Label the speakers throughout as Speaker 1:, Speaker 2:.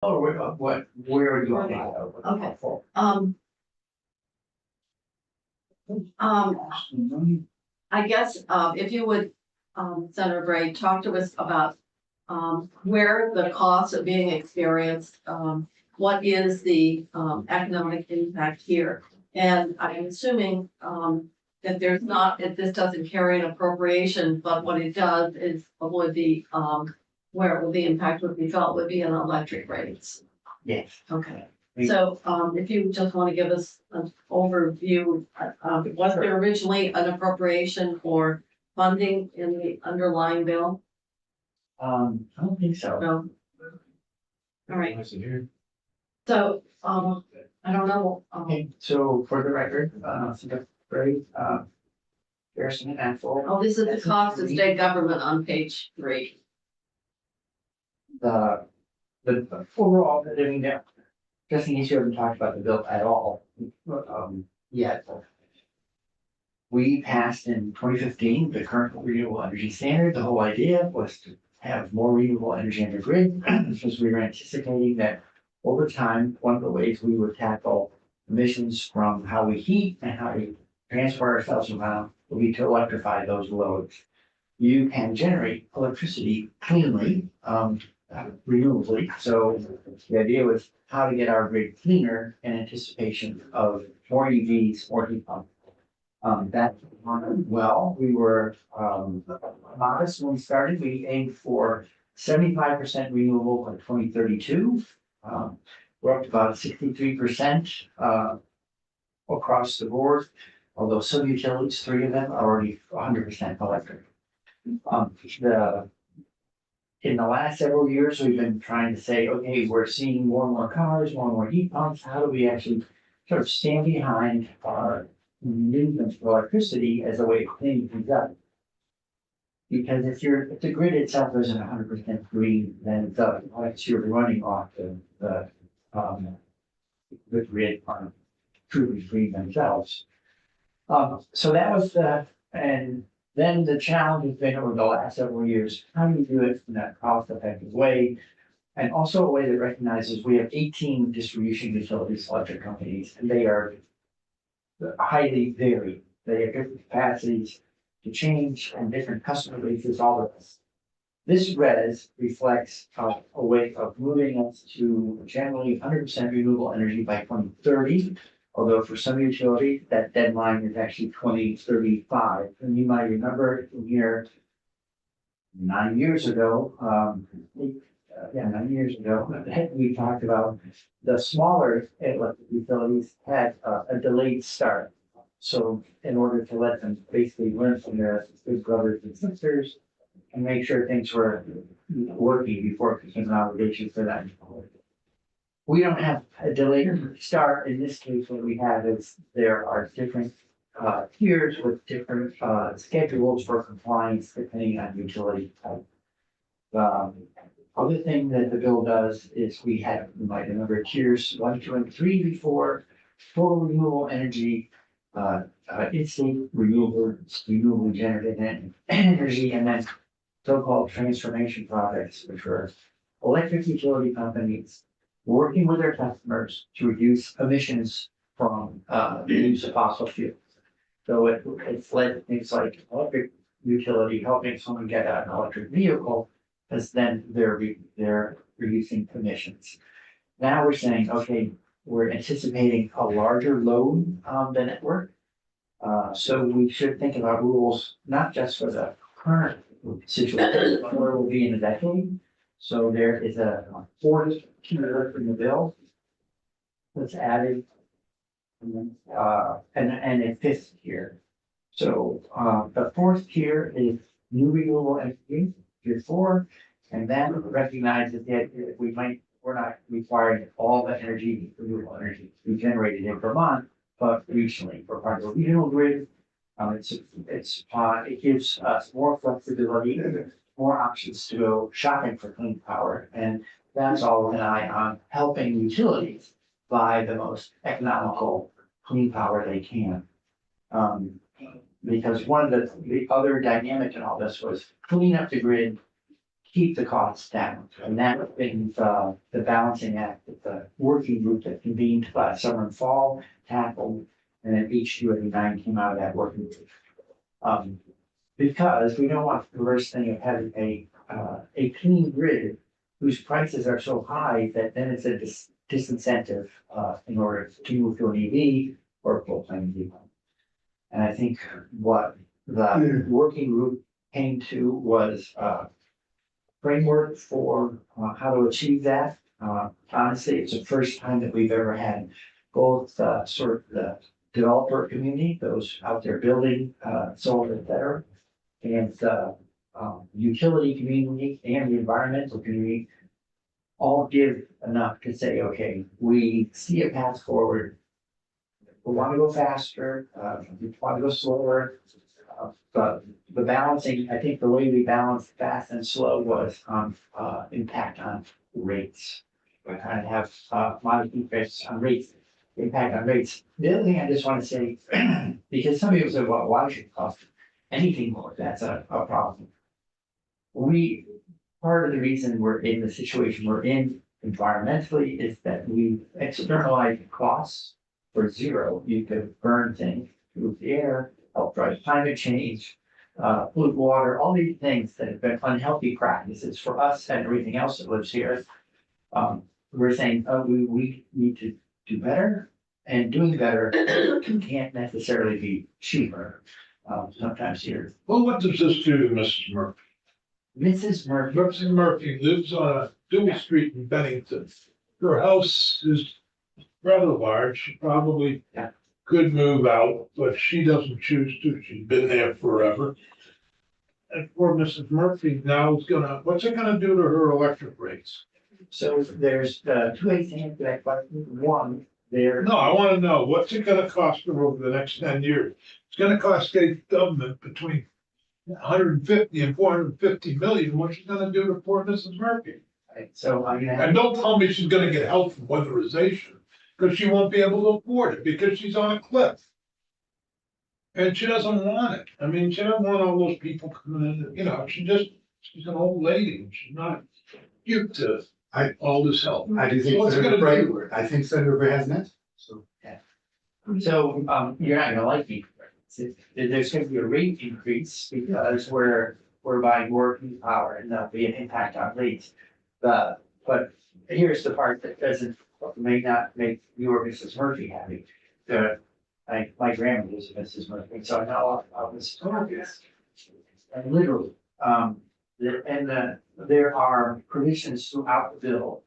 Speaker 1: Oh, where are you on that?
Speaker 2: Okay. I guess, if you would, Senator Bray, talk to us about, where the costs are being experienced, what is the, economic impact here? And I'm assuming, that there's not, that this doesn't carry an appropriation, but what it does is would be, where the impact would be felt would be in electric rates.
Speaker 1: Yes.
Speaker 2: Okay. So, if you just want to give us an overview, was there originally an appropriation for funding in the underlying bill?
Speaker 1: I don't think so.
Speaker 2: No. All right. So, I don't know.
Speaker 1: Okay, so for the record, very, Harrison and Ansel,
Speaker 2: Oh, this is the cost of state government on page 3.
Speaker 1: the overall, I mean, just in case you haven't talked about the bill at all, yet. We passed in 2015 the current renewable energy standard. The whole idea was to have more renewable energy on the grid, because we were anticipating that over time, one of the ways we would tackle emissions from how we heat and how we transfer ourselves around would be to electrify those loads. You can generate electricity cleanly, renewably. So the idea was how to get our grid cleaner in anticipation of more EVs, more heat pumps. That well, we were modest when we started. We aimed for 75% renewable by 2032. We're up to about 63% across the board, although some utilities, 3 of them, are already 100% electric. In the last several years, we've been trying to say, okay, we're seeing more and more cars, more and more heat pumps. How do we actually sort of stand behind our movement of electricity as a way of cleaning things up? Because if the grid itself isn't 100% green, then the lights you're running off the grid aren't truly green themselves. So that was and then the challenge has been over the last several years, how do you do it in a cost-effective way? And also a way that recognizes we have 18 distribution utilities, electric companies, and they are highly varied. They have different capacities to change and different customer bases, all of this. This res reflects a way of moving us to generally 100% renewable energy by 2030. Although for some utilities, that deadline is actually 2035. And you might remember here 9 years ago, 9 years ago, we talked about the smaller electric utilities had a delayed start. So in order to let them basically learn from their big brothers and sisters and make sure things were working before it became an obligation for them. We don't have a delayed start. In this case, what we have is there are different tiers with different schedules for compliance depending on utility type. The other thing that the bill does is we you might remember tiers 1, 2, and 3 before. Total renewable energy, instant renewable generated energy, and then so-called transformation projects, which were electric utility companies working with their customers to reduce emissions from the use of fossil fuels. So it's led to things like electric utility helping someone get an electric vehicle, because then they're reducing emissions. Now we're saying, okay, we're anticipating a larger load on the network. So we should think about rules, not just for the current situation, but where we'll be in a decade. So there is a 4th tier in the bill that's added, and a 5th tier. So the 4th tier is new renewable energy, tier 4, and then recognizes that we're not requiring all the renewable energy to be generated in Vermont, but regionally for part of the regional grid. It gives us more flexibility, more options to go shopping for clean power, and that's all with an eye on helping utilities buy the most economical clean power they can. Because one of the other dynamic in all this was clean up the grid, keep the costs down. And that has been the balancing act that the working group that convened last summer and fall tackled. And then H289 came out of that working group. Because we don't want the worst thing of having a clean grid whose prices are so high that then it's a disincentive in order to move to an EV or a full-time vehicle. And I think what the working group came to was framework for how to achieve that. Honestly, it's the first time that we've ever had both sort of the developer community, those out there building solar, et cetera, and the utility community and the environmental community all give enough to say, okay, we see a path forward. We want to go faster, we want to go slower. But the balancing, I think the way we balanced fast and slow was impact on rates. We kind of have modest effects on rates, impact on rates. The other thing I just want to say, because some people say, well, why should it cost anything more? That's a problem. Part of the reason we're in the situation we're in environmentally is that we externalize costs for zero. You could burn things, pollute the air, help drive climate change, pollute water, all these things that have been unhealthy practices for us and everything else that lives here. We're saying, oh, we need to do better, and doing better can't necessarily be cheaper. Sometimes here.
Speaker 3: Well, what does this do to Mrs. Murphy?
Speaker 1: Mrs. Murphy,
Speaker 3: Mrs. Murphy lives on a Dewey Street in Bennington. Her house is rather large. She probably
Speaker 1: Yeah.
Speaker 3: could move out, but she doesn't choose to. She's been there forever. And poor Mrs. Murphy now is what's it gonna do to her electric rates?
Speaker 1: so there's two ways to answer that question. One, there.
Speaker 3: No, I wanna know, what's it gonna cost her over the next 10 years? It's gonna cost state government between 150 and 450 million. What's she gonna do to poor Mrs. Murphy?
Speaker 1: Right, so I'm gonna
Speaker 3: And
Speaker 1: have,
Speaker 3: don't tell me she's gonna get help from weatherization, because she won't be able to afford it, because she's on a cliff. And she doesn't want it. I mean, she doesn't want all those people coming in, she's an old lady, and she's not used to all this help.
Speaker 4: I do
Speaker 3: So
Speaker 4: think
Speaker 3: what's it
Speaker 4: Senator
Speaker 3: gonna
Speaker 4: Bray,
Speaker 3: do?
Speaker 4: I think Senator Bray has an answer, so.
Speaker 1: so you're not gonna like me. There's gonna be a rate increase because we're buying more heat power and there'll be an impact on rates. But here's the part that may not make you or Mrs. Murphy happy. My grandmother was Mrs. Murphy, so I know of Mrs. Murphy. And literally, there are provisions throughout the bill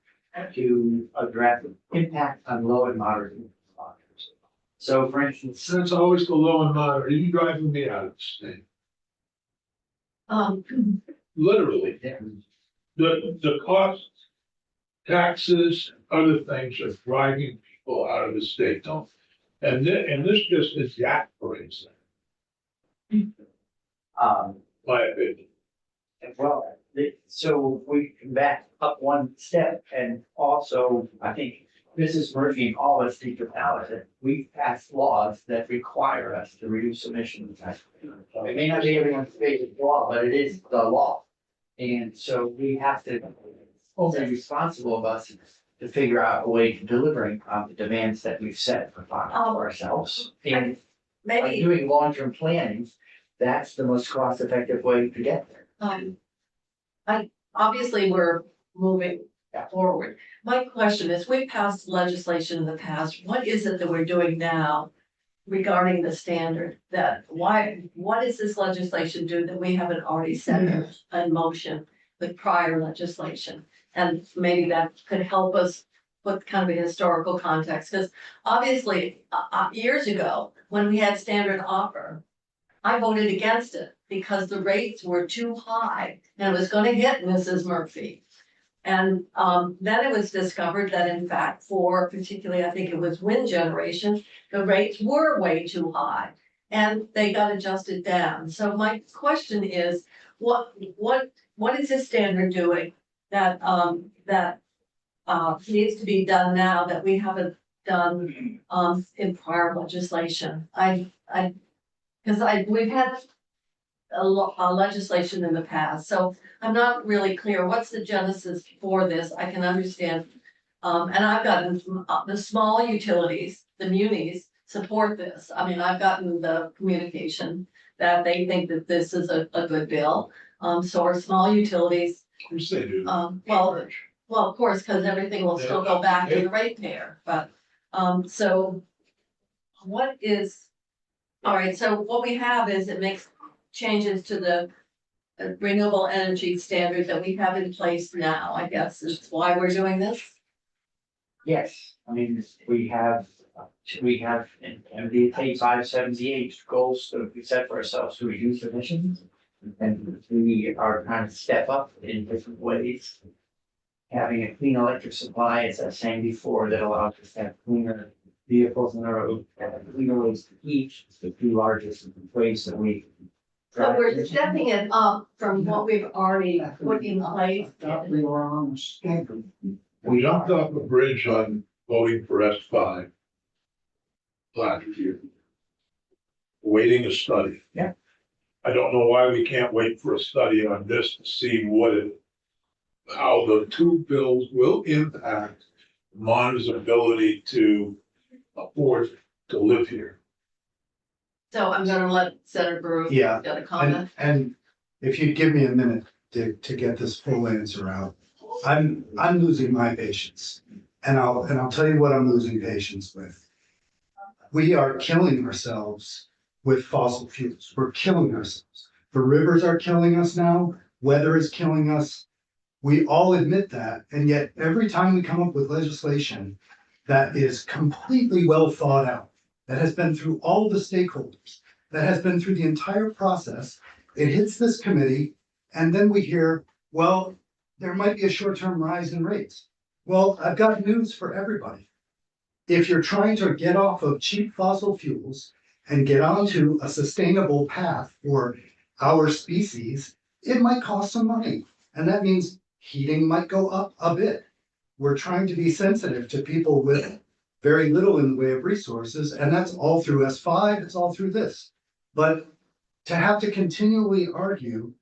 Speaker 1: to address impact on low and moderate income earners. So for instance,
Speaker 3: So it's always the low and moderate. You driving me out of the state. Literally, the costs, taxes, other things are driving people out of the state, and this just exasperates them, my opinion.
Speaker 1: well, so we can back up one step, and also, I think Mrs. Murphy and all of us need to acknowledge that we've passed laws that require us to reduce emissions. It may not be everyone's favorite law, but it is the law. And so we have to, only responsible of us to figure out a way to delivering on the demands that we've set for ourselves. And by
Speaker 2: maybe,
Speaker 1: doing long-term planning, that's the most cost-effective way to get there.
Speaker 2: obviously, we're moving
Speaker 1: Yeah.
Speaker 2: forward. My question is, we passed legislation in the past. What is it that we're doing now regarding the standard? What does this legislation do that we haven't already set in motion with prior legislation? And maybe that could help us put kind of a historical context, because obviously, years ago, when we had standard offer, I voted against it because the rates were too high and it was gonna hit Mrs. Murphy. And then it was discovered that in fact, for particularly, I think it was wind generation, the rates were way too high and they got adjusted down. So my question is, what is this standard doing that needs to be done now that we haven't done in prior legislation? We've had legislation in the past, so I'm not really clear, what's the genesis for this, I can understand. And I've gotten the small utilities, the munis support this, I mean, I've gotten the communication that they think that this is a good bill. So our small utilities,
Speaker 3: Of course they do.
Speaker 2: well, of course, because everything will still go back to the ratepayer, but, so. What is, all right, so what we have is it makes changes to the renewable energy standard that we have in place now, I guess is why we're doing this.
Speaker 1: Yes, I mean, we have in MDA 578 goals that we set for ourselves to reduce emissions. And we are trying to step up in different ways. Having a clean electric supply, as I was saying before, that allows us to have cleaner vehicles on the road, cleaner ways to heat, the two largest ways that we.
Speaker 2: So we're stepping it up from what we've already put in place.
Speaker 4: We were on the schedule.
Speaker 3: We jumped off a bridge on voting for S5 last year. Waiting a study.
Speaker 1: Yeah.
Speaker 3: I don't know why we can't wait for a study on this to see how the two bills will impact Mon's ability to afford to live here.
Speaker 2: So I'm gonna let Senator Brew.
Speaker 4: Yeah,
Speaker 2: Got a comment?
Speaker 4: And if you'd give me a minute to get this full answer out, I'm losing my patience. And I'll tell you what I'm losing patience with. We are killing ourselves with fossil fuels. We're killing ourselves. The rivers are killing us now. Weather is killing us. We all admit that. And yet every time we come up with legislation that is completely well thought out, that has been through all the stakeholders, that has been through the entire process, it hits this committee, and then we hear, well, there might be a short-term rise in rates. Well, I've got news for everybody. If you're trying to get off of cheap fossil fuels and get onto a sustainable path for our species, it might cost some money. And that means heating might go up a bit. We're trying to be sensitive to people with very little in the way of resources, and that's all through S5, it's all through this. But to have to continually argue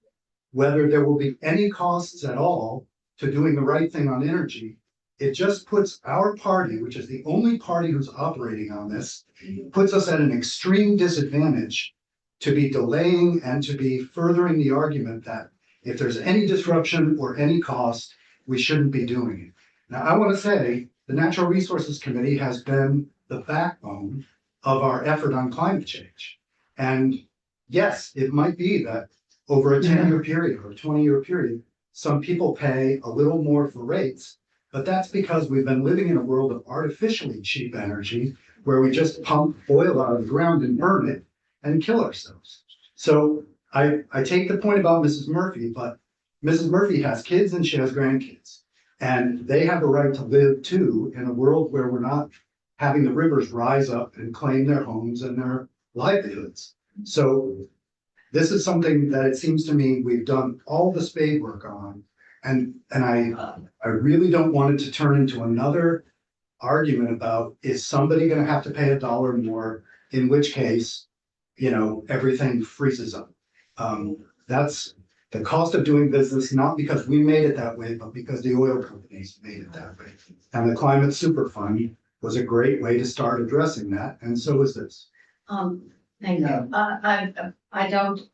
Speaker 4: whether there will be any costs at all to doing the right thing on energy, it just puts our party, which is the only party who's operating on this, puts us at an extreme disadvantage to be delaying and to be furthering the argument that if there's any disruption or any cost, we shouldn't be doing it. Now, I want to say the Natural Resources Committee has been the backbone of our effort on climate change. And yes, it might be that over a 10-year period or a 20-year period, some people pay a little more for rates, but that's because we've been living in a world of artificially cheap energy where we just pump oil out of the ground and burn it and kill ourselves. So I take the point about Mrs. Murphy, but Mrs. Murphy has kids and she has grandkids. And they have a right to live too in a world where we're not having the rivers rise up and claim their homes and their livelihoods. So this is something that it seems to me we've done all the spade work on. And I really don't want it to turn into another argument about, is somebody going to have to pay $1 more, in which case, everything freezes up. That's the cost of doing business, not because we made it that way, but because the oil companies made it that way. And the Climate Super Fund was a great way to start addressing that, and so is this.
Speaker 2: Thank you. I don't,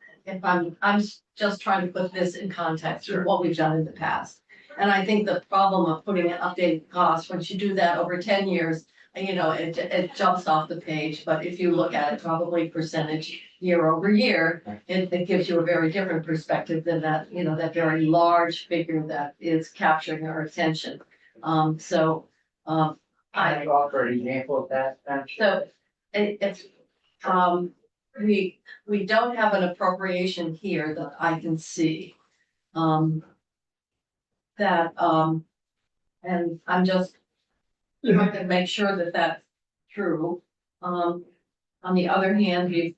Speaker 2: I'm just trying to put this in context with what we've done in the past. And I think the problem of putting an updated cost, once you do that over 10 years, it jumps off the page. But if you look at it probably percentage year over year, it gives you a very different perspective than that, that very large figure that is capturing our attention.
Speaker 1: Can I offer an example of that?
Speaker 2: So it's, we don't have an appropriation here that I can see. And I'm just trying to make sure that that's true. On the other hand, we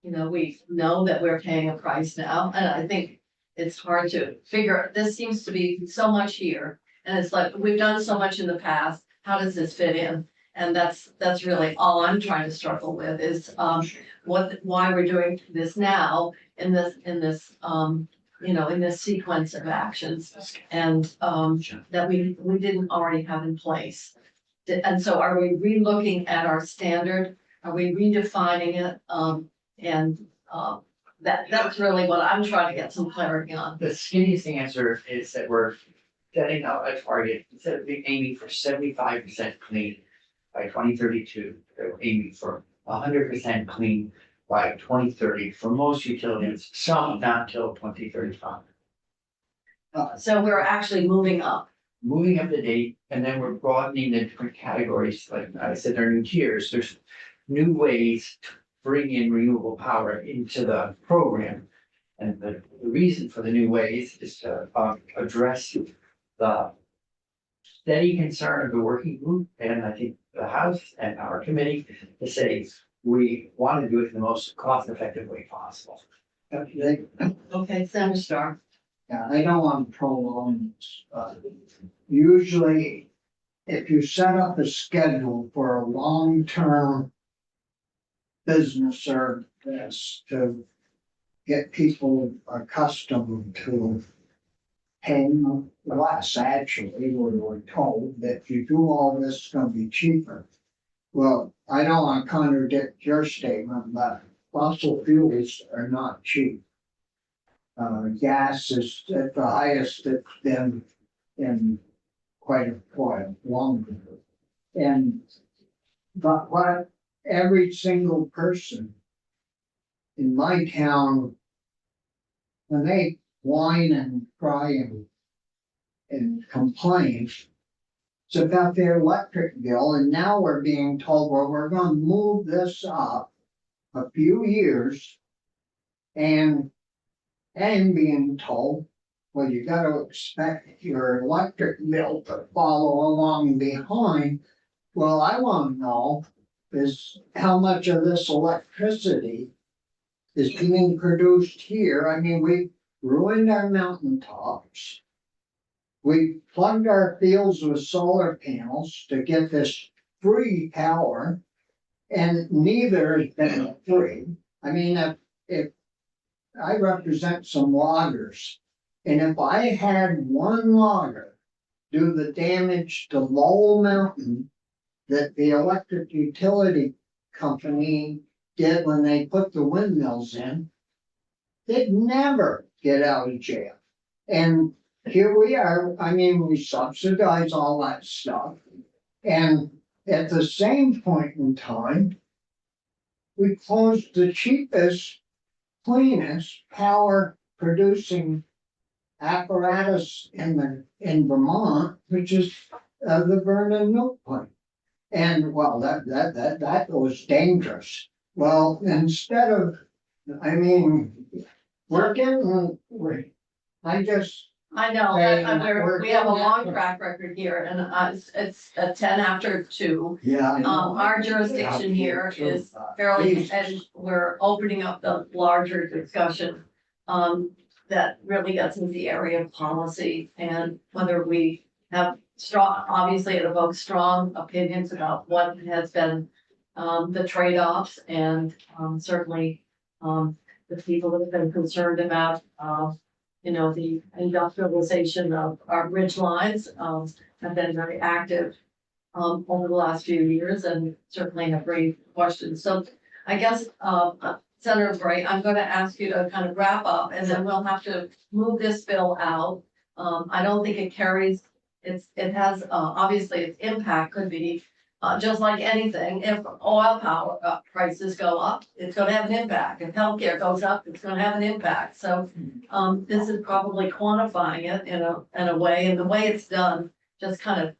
Speaker 2: know that we're paying a price now, and I think it's hard to figure, this seems to be so much here. And it's like, we've done so much in the past, how does this fit in? And that's really all I'm trying to struggle with is, why we're doing this now in this, in this sequence of actions. And, that we didn't already have in place. And so are we relooking at our standard? Are we redefining it? That's really what I'm trying to get some clarity on.
Speaker 1: The skinniest answer is that we're setting out a target, instead of being aiming for 75% clean by 2032, they're aiming for 100% clean by 2030 for most utilities, some not till 2035.
Speaker 2: So we're actually moving up.
Speaker 1: Moving up the date, and then we're broadening the different categories, like I said, there are new tiers, there's new ways to bring in renewable power into the program. And the reason for the new ways is to address the steady concern of the working group, and I think the House and our committee, to say we want to do it in the most cost-effective way possible.
Speaker 2: Okay, Senator Starr.
Speaker 5: Yeah, I don't want to prolong this. Usually, if you set up a schedule for a long-term business or this to get people accustomed to paying less, actually, we were told that if you do all this, it's gonna be cheaper. Well, I don't want to contradict your statement, but fossil fuels are not cheap. Gas is at the highest it's been in quite a while, longer. But what every single person in my town, when they whine and cry and complain, it's about their electric bill, and now we're being told, well, we're gonna move this up a few years. And being told, well, you gotta expect your electric bill to follow along behind. Well, I wanna know is how much of this electricity is being produced here. I mean, we ruined our mountaintops. We plugged our fields with solar panels to get this free power, and neither has been free. I mean, if I represent some loggers, and if I had one logger do the damage to Lowell Mountain that the electric utility company did when they put the windmills in, they'd never get out of jail. And here we are, I mean, we subsidize all that stuff. And at the same point in time, we closed the cheapest, cleanest power producing apparatus in Vermont, which is the Vernon milk plant. And well, that was dangerous. Well, instead of, I mean,
Speaker 2: I know, we have a long track record here, and it's at 10 after 2.
Speaker 5: Yeah. I know.
Speaker 2: Our jurisdiction here is fairly, and we're opening up the larger discussion that really gets into the area of policy and whether we have strong, obviously it evokes strong opinions about what has been the trade-offs, and certainly the people that have been concerned about the industrialization of our ridge lines have been very active over the last few years and certainly have raised questions. So I guess, Senator Bray, I'm going to ask you to kind of wrap up, and then we'll have to move this bill out. I don't think it carries, it has, obviously its impact could be just like anything. If oil power prices go up, it's going to have an impact. If healthcare goes up, it's going to have an impact. So this is probably quantifying it in a way, and the way it's done just kind of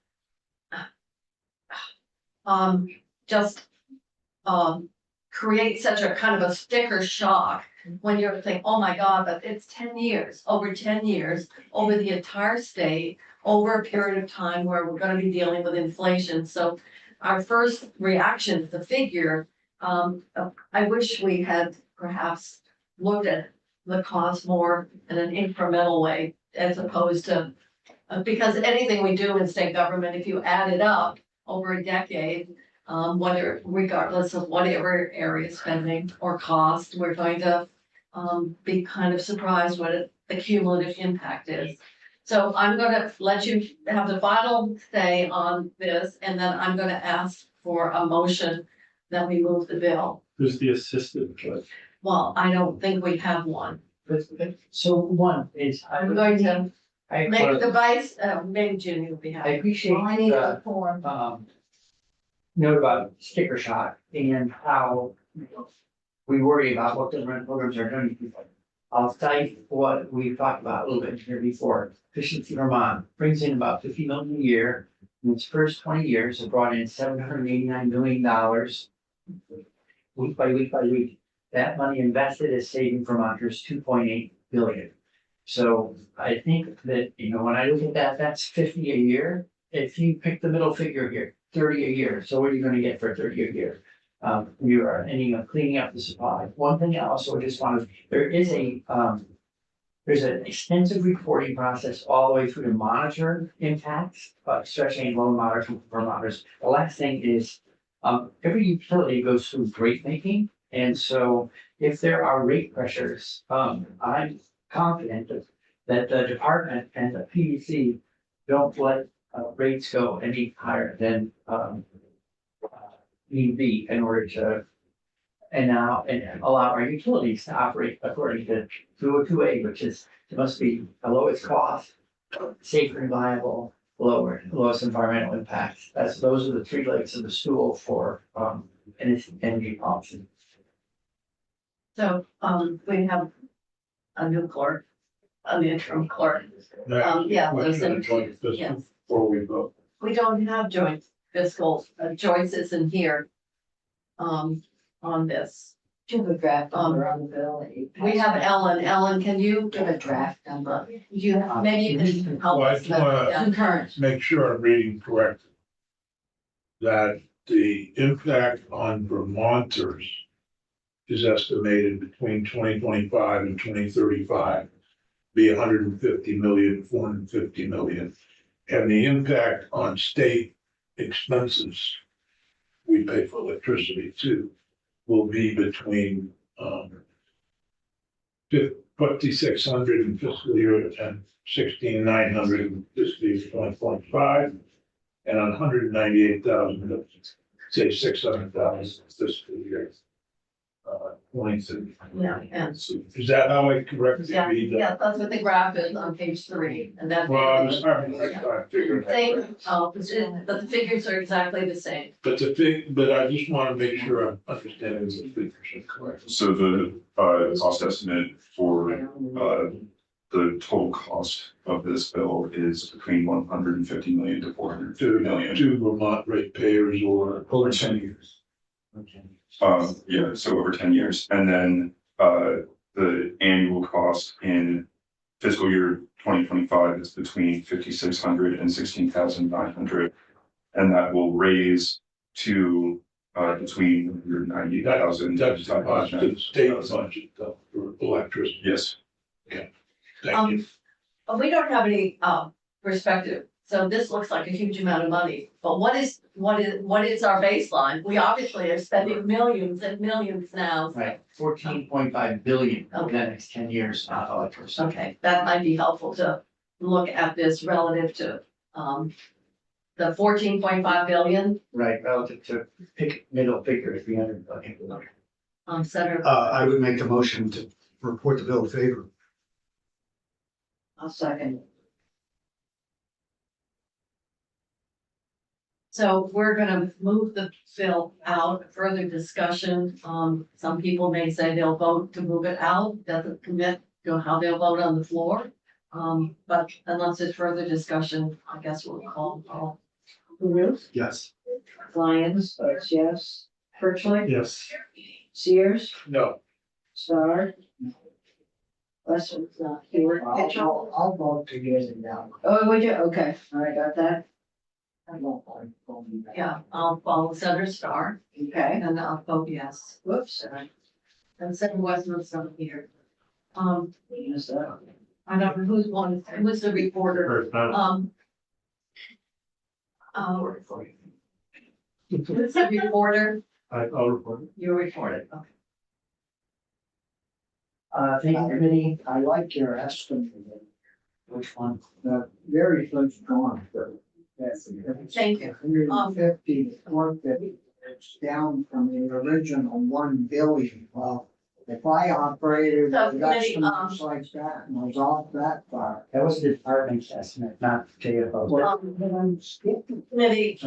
Speaker 2: create such a kind of a sticker shock when you're thinking, oh my God, but it's 10 years, over 10 years, over the entire state, over a period of time where we're going to be dealing with inflation. So our first reaction to the figure, I wish we had perhaps looked at the cost more in an incremental way as opposed to, because anything we do in state government, if you add it up over a decade, whether regardless of whatever area spending or cost, we're going to be kind of surprised what the cumulative impact is. So I'm gonna let you have the final say on this, and then I'm gonna ask for a motion that we move the bill.
Speaker 6: Who's the assistant judge?
Speaker 2: Well, I don't think we have one.
Speaker 1: So one is,
Speaker 2: I'm going to
Speaker 1: I,
Speaker 2: make the vice, maybe Jimmy will be
Speaker 1: I
Speaker 2: happy.
Speaker 1: appreciate
Speaker 2: I need
Speaker 1: the,
Speaker 2: a form.
Speaker 1: note about sticker shock and how we worry about what the rent programs are doing to people. I'll cite what we talked about a little bit here before. Efficiency Vermont brings in about 50 million a year. In its first 20 years, it brought in $789 million week by week by week. That money invested is saving Vermonters 2.8 billion. So I think that, when I look at that, that's 50 a year. If you pick the middle figure here, 30 a year, so what are you gonna get for 30 a year? You are ending up cleaning up the supply. One thing I also just wanted, there's an extensive reporting process all the way through to monitor impacts, especially in low moderate Vermonters. The last thing is, every utility goes through rate making. And so if there are rate pressures, I'm confident that the department and the PDC don't let rates go any higher than need be in order to allow our utilities to operate according to 202A, which is, it must be the lowest cost, safe, reliable, lowest environmental impacts. Those are the three legs of the stool for energy policy.
Speaker 2: So, we have a new clerk, an interim clerk. Yeah, those are- yes.
Speaker 3: Before we vote.
Speaker 2: We don't have joint fiscal, Joyce isn't here. On this.
Speaker 7: Do you have a draft number on the bill that you?
Speaker 2: We have Ellen, can you
Speaker 7: Do you have a draft number?
Speaker 2: maybe you can help
Speaker 3: Well, I
Speaker 2: us.
Speaker 3: just wanna-
Speaker 2: Yeah.
Speaker 7: Concurrent.
Speaker 3: Make sure I'm reading correctly. That the impact on Vermonters is estimated between 2025 and 2035. Be 150 million, 450 million. And the impact on state expenses, we pay for electricity too, will be between 5,600 in fiscal year and 16,900 in fiscal year 2025, and 198,000, say 600,000 fiscal year 23.
Speaker 2: Yeah, and,
Speaker 3: Is that how I correctly
Speaker 2: yeah,
Speaker 3: read that?
Speaker 2: yeah, that's what the graph is on page 3, and that's.
Speaker 3: Well, I was having a hard time figuring that
Speaker 2: Same,
Speaker 3: out.
Speaker 2: but the figures are exactly the same.
Speaker 3: But I just want to make sure I'm understanding the figures are correct.
Speaker 8: So the cost estimate for the total cost of this bill is between 150 million to 450 million.
Speaker 3: To Vermont ratepayers or.
Speaker 1: Over 10 years. Okay.
Speaker 8: Yeah, so over 10 years. And then the annual cost in fiscal year 2025 is between 5,600 and 16,900. And that will raise to between 90,000.
Speaker 3: That's the cost of the state budget though, for electricity.
Speaker 8: Yes.
Speaker 3: Thank you.
Speaker 2: We don't have any perspective, so this looks like a huge amount of money, but what is our baseline? We obviously are spending millions and millions now.
Speaker 1: Right, 14.5 billion over the next 10 years, electricity.
Speaker 2: Okay, that might be helpful to look at this relative to the 14.5 billion,
Speaker 1: Right, relative to pick middle figure, 300 billion.
Speaker 2: Senator.
Speaker 4: I would make a motion to report the bill in favor.
Speaker 7: I'll second.
Speaker 2: So we're gonna move the bill out, further discussion. Some people may say they'll vote to move it out, doesn't commit to how they'll vote on the floor. But unless there's further discussion, I guess we'll call.
Speaker 7: Ruth,
Speaker 4: Yes.
Speaker 7: Lyons, votes yes. Birchlight,
Speaker 6: Yes.
Speaker 7: Sears,
Speaker 3: No,
Speaker 7: Star. Westman's not here. Mitchell.
Speaker 5: I'll vote to get it down.
Speaker 7: Oh, would you? Okay, all right, got that. I won't vote.
Speaker 2: Yeah, I'll follow Senator Starr
Speaker 7: Okay,
Speaker 2: and I'll vote yes.
Speaker 7: whoops.
Speaker 2: And Senator Westman's not here.
Speaker 7: Yes,
Speaker 2: I don't know who's the reporter.
Speaker 6: Or,
Speaker 2: Um, This is a reporter,
Speaker 3: I'll report it.
Speaker 2: you reported, okay.
Speaker 1: Thank you, committee,
Speaker 5: I like your estimate,
Speaker 1: which one?
Speaker 5: the very first drawing.
Speaker 2: Thank you.
Speaker 5: 150 to 450, it's down from the original 1 billion. Well, if I operated
Speaker 2: So,
Speaker 5: with
Speaker 2: committee,
Speaker 5: estimates like that and was off that far.
Speaker 1: That was the department's estimate, not JFO's.
Speaker 5: But I'm skipping.
Speaker 2: Committee,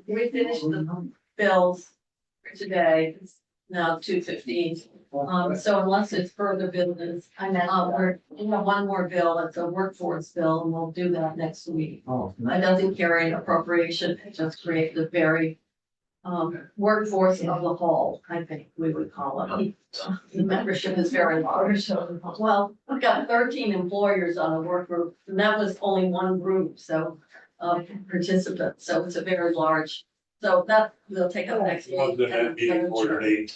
Speaker 2: we finished the bills for today, it's now 2:15. So unless it's further business, we have one more bill, it's a workforce bill, and we'll do that next week.
Speaker 1: Oh,
Speaker 2: It doesn't carry an appropriation, it just creates a very workforce of the whole, I think we would call it. The membership is very large, well, we've got 13 employers on the work group, and that was only one group, so participants, so it's a very large. So that we'll take up next week.
Speaker 3: One that had meeting ordered 8